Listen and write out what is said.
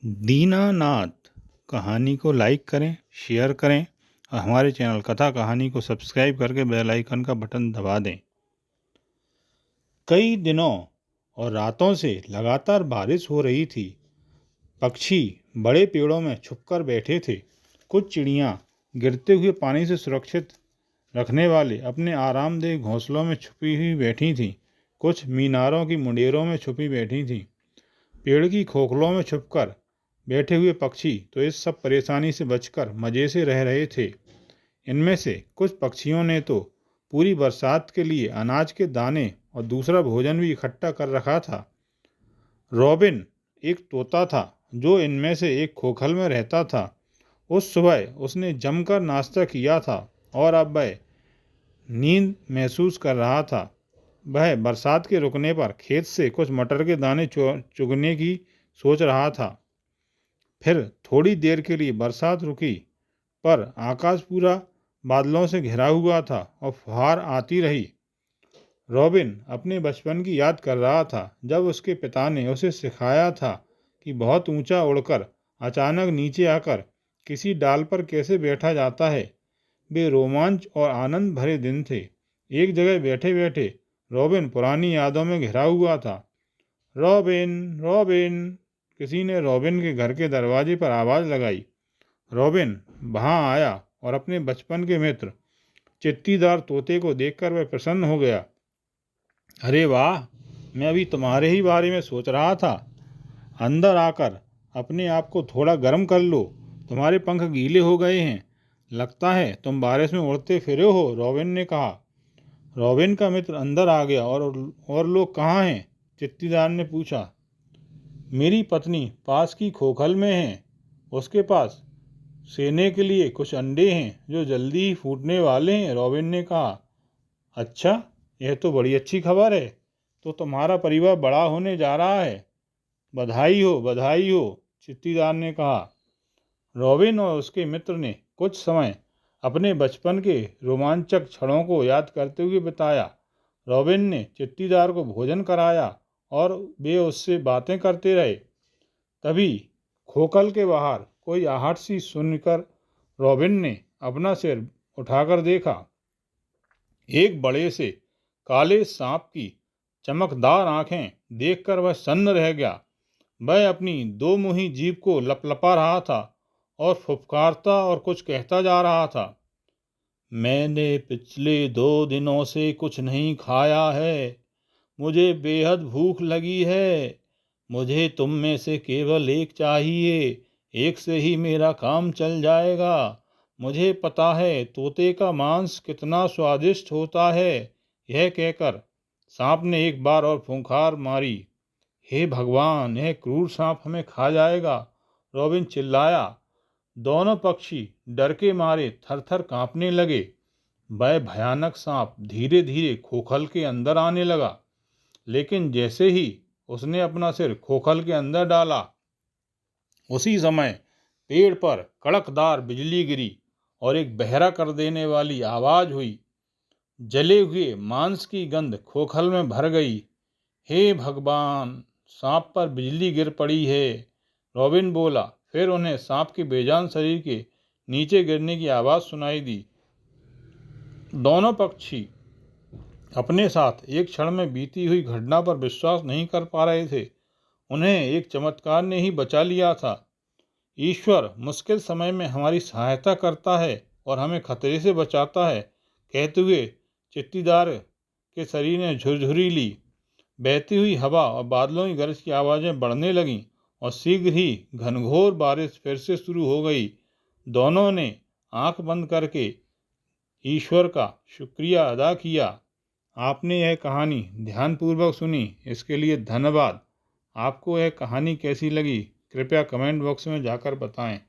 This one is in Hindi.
दीनानाथ कहानी को लाइक करें, शेयर करें और हमारे चैनल कथा कहानी को सब्सक्राइब करके बेल आइकन का बटन दबा दें। कई दिनों और रातों से लगातार बारिश हो रही थी। पक्षी बड़े पेड़ों में छुपकर बैठे थे। कुछ चिड़ियाँ गिरते हुए पानी से सुरक्षित रखने वाले अपने आरामदेह घोंसलों में छुपी हुई बैठी थीं। कुछ मीनारों की मुंडेरों में छुपी बैठी थीं। पेड़ की खोखलों में छुपकर बैठे हुए पक्षी तो इस सब परेशानी से बचकर मज़े से रह रहे थे। इनमें से कुछ पक्षियों ने तो पूरी बरसात के लिए अनाज के दाने और दूसरा भोजन भी इकट्ठा कर रखा था। रॉबिन एक तोता था जो इनमें से एक खोखल में रहता था। उस सुबह उसने जमकर नाश्ता किया था और अब वह नींद महसूस कर रहा था। वह बरसात के रुकने पर खेत से कुछ मटर के दाने चुगने की सोच रहा था। फिर थोड़ी देर के लिए बरसात रुकी, पर आकाश पूरा बादलों से घिरा हुआ था और फुहार आती रही। रॉबिन अपने बचपन की याद कर रहा था, जब उसके पिता ने उसे सिखाया था कि बहुत ऊंचा उड़कर अचानक नीचे आकर किसी डाल पर कैसे बैठा जाता है। वे रोमांच और आनंद भरे दिन थे। एक जगह बैठे बैठे रॉबिन पुरानी यादों में घिरा हुआ था। रॉबिन, रॉबिन, किसी ने रॉबिन के घर के दरवाजे पर आवाज़ लगाई। रॉबिन वहाँ आया और अपने बचपन के मित्र चित्तीदार तोते को देखकर वह प्रसन्न हो गया। अरे वाह, मैं अभी तुम्हारे ही बारे में सोच रहा था। अंदर आकर अपने आप को थोड़ा गर्म कर लो, तुम्हारे पंख गीले हो गए हैं। लगता है तुम बारिश में उड़ते फिरे हो, रॉबिन ने कहा। रॉबिन का मित्र अंदर आ गया। और लोग कहाँ हैं? चित्तीदार ने पूछा। मेरी पत्नी पास की खोखल में है, उसके पास सेने के लिए कुछ अंडे हैं जो जल्दी ही फूटने वाले हैं, रॉबिन ने कहा। अच्छा, यह तो बड़ी अच्छी खबर है। तो तुम्हारा परिवार बड़ा होने जा रहा है। बधाई हो, बधाई हो, चित्तीदार ने कहा। रॉबिन और उसके मित्र ने कुछ समय अपने बचपन के रोमांचक क्षणों को याद करते हुए बिताया। रॉबिन ने चित्तीदार को भोजन कराया और वे उससे बातें करते रहे। तभी खोखल के बाहर कोई आहट सी सुनकर रॉबिन ने अपना सिर उठाकर देखा। एक बड़े से काले सांप की चमकदार आंखें देखकर वह सन्न रह गया। वह अपनी दो मुही जीभ को लपलपा रहा था और फुफकारता और कुछ कहता जा रहा था। मैंने पिछले 2 दिनों से कुछ नहीं खाया है। मुझे बेहद भूख लगी है। मुझे तुम में से केवल एक चाहिए। एक से ही मेरा काम चल जाएगा। मुझे पता है तोते का मांस कितना स्वादिष्ट होता है। यह कहकर सांप ने एक बार और फुंकार मारी। हे भगवान, यह क्रूर सांप हमें खा जाएगा, रॉबिन चिल्लाया। दोनों पक्षी डर के मारे थर-थर कांपने लगे। वह भयानक सांप धीरे धीरे खोखल के अंदर आने लगा, लेकिन जैसे ही उसने अपना सिर खोखल के अंदर डाला, उसी समय पेड़ पर कड़कदार बिजली गिरी और एक बहरा कर देने वाली आवाज़ हुई। जले हुए मांस की गंध खोखल में भर गई। हे भगवान, सांप पर बिजली गिर पड़ी है, रॉबिन बोला। फिर उन्हें सांप के बेजान शरीर के नीचे गिरने की आवाज़ सुनाई दी। दोनों पक्षी अपने साथ एक क्षण में बीती हुई घटना पर विश्वास नहीं कर पा रहे थे। उन्हें एक चमत्कार ने ही बचा लिया था। ईश्वर मुश्किल समय में हमारी सहायता करता है और हमें खतरे से बचाता है, कहते हुए चित्तीदार के शरीर ने झुरझुरी ली। बहती हुई हवा और बादलों की गरज की आवाज़ें बढ़ने लगीं और शीघ्र ही घनघोर बारिश फिर से शुरू हो गई। दोनों ने आंख बंद करके ईश्वर का शुक्रिया अदा किया। आपने यह कहानी ध्यानपूर्वक सुनी, इसके लिए धन्यवाद। आपको यह कहानी कैसी लगी, कृपया कमेंट बॉक्स में जाकर बताएं।